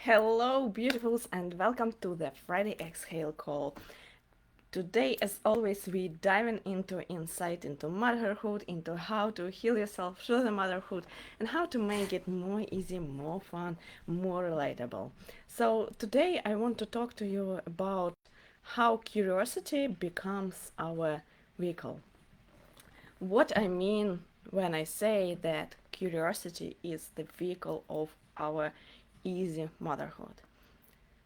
Hello, beautifuls, and welcome to the Friday Exhale call. Today, as always, we diving into insight into motherhood, into how to heal yourself through the motherhood, and how to make it more easy, more fun, more relatable. So today, I want to talk to you about how curiosity becomes our vehicle. What I mean when I say that curiosity is the vehicle of our easy motherhood.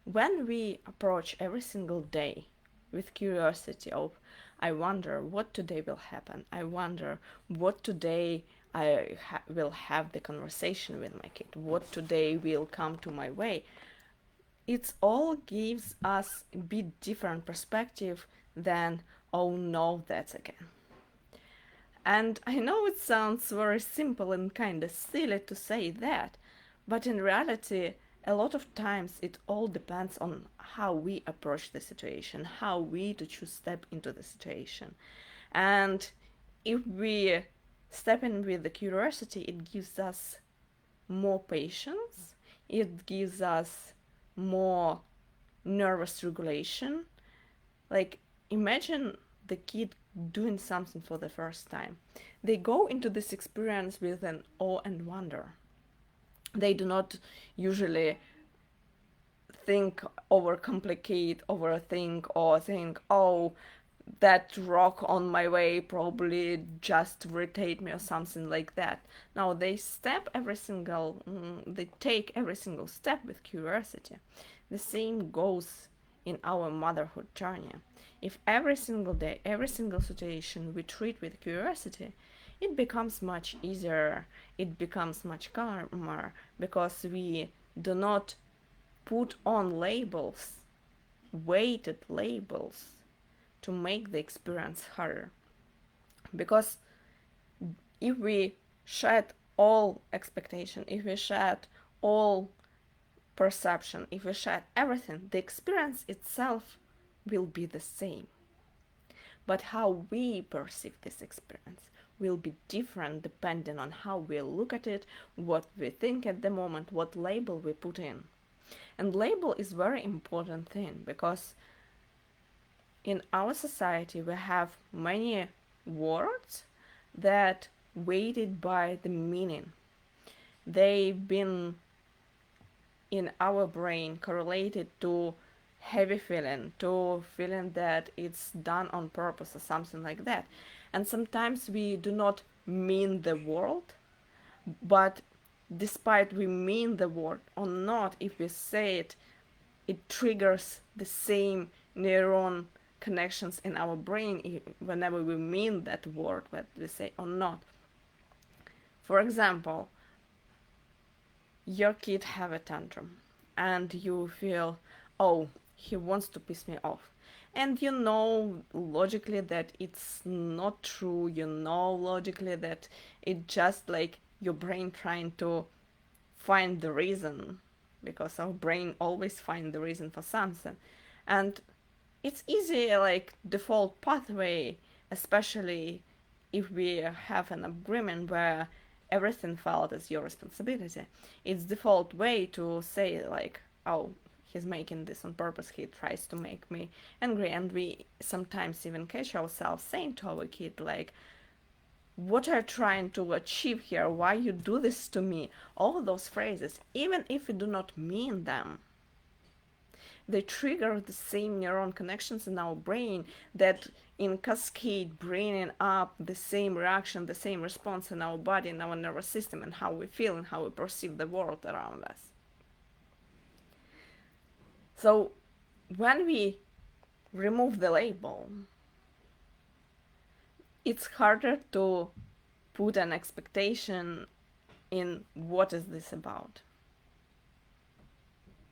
When we approach every single day with curiosity of, I wonder what today will happen, I wonder what today will have the conversation with my kid, what today will come to my way, it all gives us a bit different perspective than, oh no, that's again. And I know it sounds very simple and kind of silly to say that, but in reality, a lot of times it all depends on how we approach the situation, how we to choose step into the situation. And if we step in with the curiosity, it gives us more patience, it gives us more nervous regulation. Like, imagine the kid doing something for the first time. They go into this experience with an awe and wonder. They do not usually think, overcomplicate, overthink, or think, oh, that rock on my way probably just irritate me or something like that. No, they take every single step with curiosity. The same goes in our motherhood journey. If every single day, every single situation we treat with curiosity, it becomes much easier, it becomes much calmer because we do not put on labels, weighted labels, to make the experience harder. Because if we shed all expectation, if we shed all perception, if we shed everything, the experience itself will be the same. But how we perceive this experience will be different depending on how we look at it, what we think at the moment, what label we put in. And label is very important thing because in our society we have many words that weighted by the meaning. They've been in our brain correlated to heavy feeling, to feeling that it's done on purpose or something like that. And sometimes we do not mean the word, but despite we mean the word or not, if we say it, it triggers the same neuron connections in our brain whenever we mean that word, whether we say or not. For example, your kid have a tantrum and you feel, oh, he wants to piss me off. And you know logically that it's not true. You know logically that it just like your brain trying to find the reason, because our brain always find the reason for something. And it's easy, like default pathway, especially if we have an agreement where everything felt as your responsibility. It's default way to say like, oh, he's making this on purpose, he tries to make me angry. And we sometimes even catch ourselves saying to our kid like, what are you trying to achieve here, why you do this to me, all those phrases, even if we do not mean them, they trigger the same neuron connections in our brain that in cascade bringing up the same reaction, the same response in our body, in our nervous system, and how we feel and how we perceive the world around us. So when we remove the label, it's harder to put an expectation in what is this about,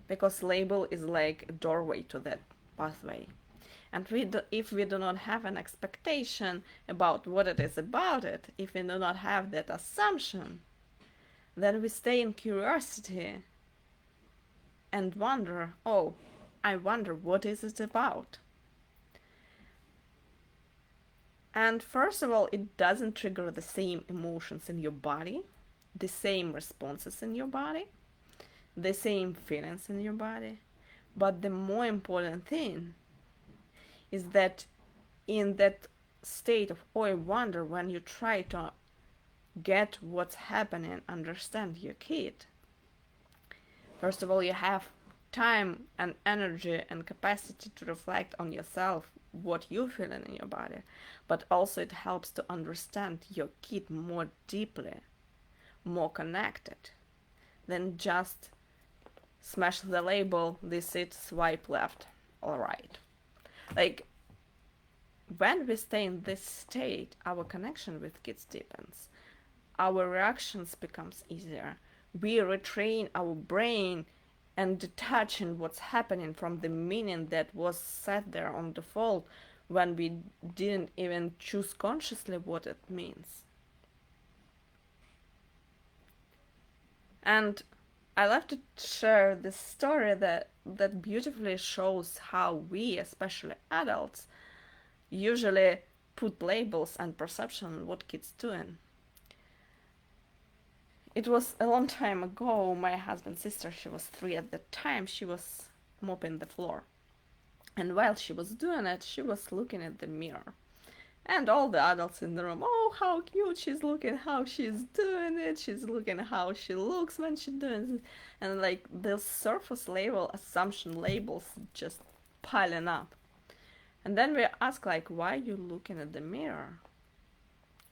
because label is like a doorway to that pathway. And if we do not have an expectation about what it is about it, if we do not have that assumption, then we stay in curiosity and wonder, oh, I wonder what is it about. And first of all, it doesn't trigger the same emotions in your body, the same responses in your body. the same feelings in your body. But the more important thing is that in that state of awe and wonder, when you try to get what's happening, understand your kid, first of all, you have time and energy and capacity to reflect on yourself, what you're feeling in your body, but also it helps to understand your kid more deeply, more connected than just smash the label, this it, swipe left or right. Like, when we stay in this state, our connection with kids deepens. Our reactions becomes easier. We retrain our brain and detaching what's happening from the meaning that was set there on default when we didn't even choose consciously what it means. And I love to share this story that beautifully shows how we, especially adults, usually put labels and perception on what kids doing. It was a long time ago. My husband's sister, she was 3 at the time, she was mopping the floor. And while she was doing it, she was looking at the mirror. And all the adults in the room, oh, how cute she's looking, how she's doing it, she's looking how she looks when she's doing it. And like the surface level assumption labels just piling up. And then we ask like, why are you looking at the mirror?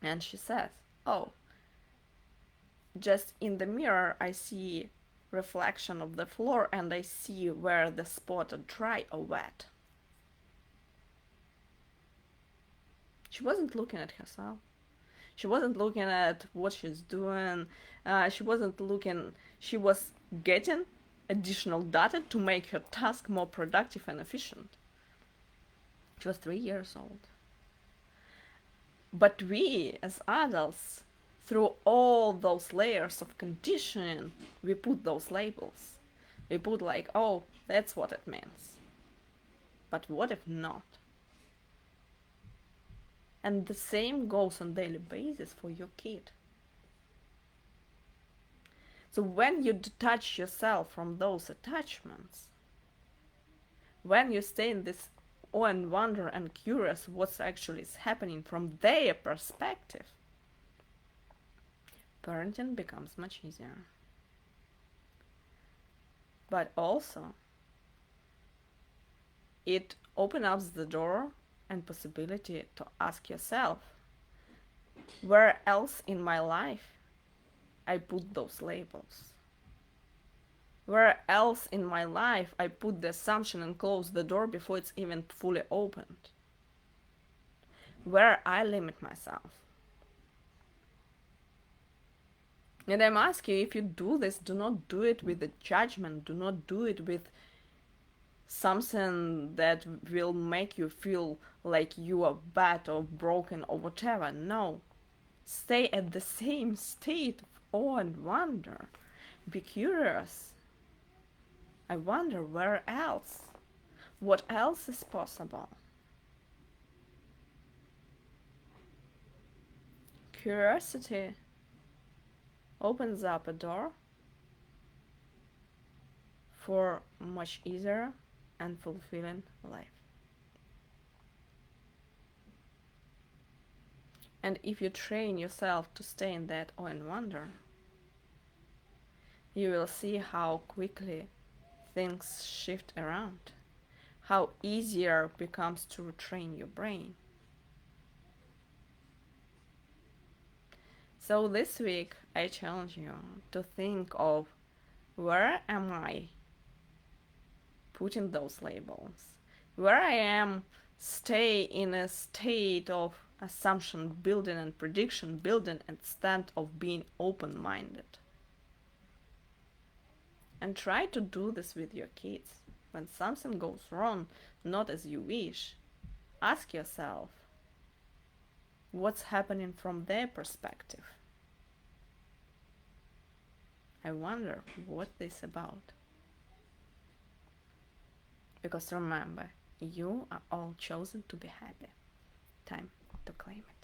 And she says, oh, just in the mirror I see reflection of the floor and I see where the spot are dry or wet. She wasn't looking at herself. She wasn't looking at what she's doing. She wasn't looking. She was getting additional data to make her task more productive and efficient. She was 3 years old. But we, as adults, through all those layers of conditioning, we put those labels. We put like, oh, that's what it means. But what if not? And the same goes on daily basis for your kid. So when you detach yourself from those attachments, when you stay in this awe and wonder and curious what's actually is happening from their perspective, parenting becomes much easier. But also, it opens up the door and possibility to ask yourself, where else in my life I put those labels? Where else in my life I put the assumption and close the door before it's even fully opened? Where I limit myself? And I'm asking you, if you do this, do not do it with a judgment. Do not do it with something that will make you feel like you are bad or broken or whatever. No. Stay at the same state of awe and wonder. Be curious. I wonder where else? What else is possible? Curiosity opens up a door for much easier and fulfilling life. And if you train yourself to stay in that awe and wonder, you will see how quickly things shift around, how easier it becomes to retrain your brain. So this week, I challenge you to think of, where am I putting those labels? Where I am stay in a state of assumption building and prediction building instead of being open-minded. And try to do this with your kids. When something goes wrong, not as you wish, ask yourself, what's happening from their perspective? I wonder what this is about. Because remember, you are all chosen to be happy. Time to claim it.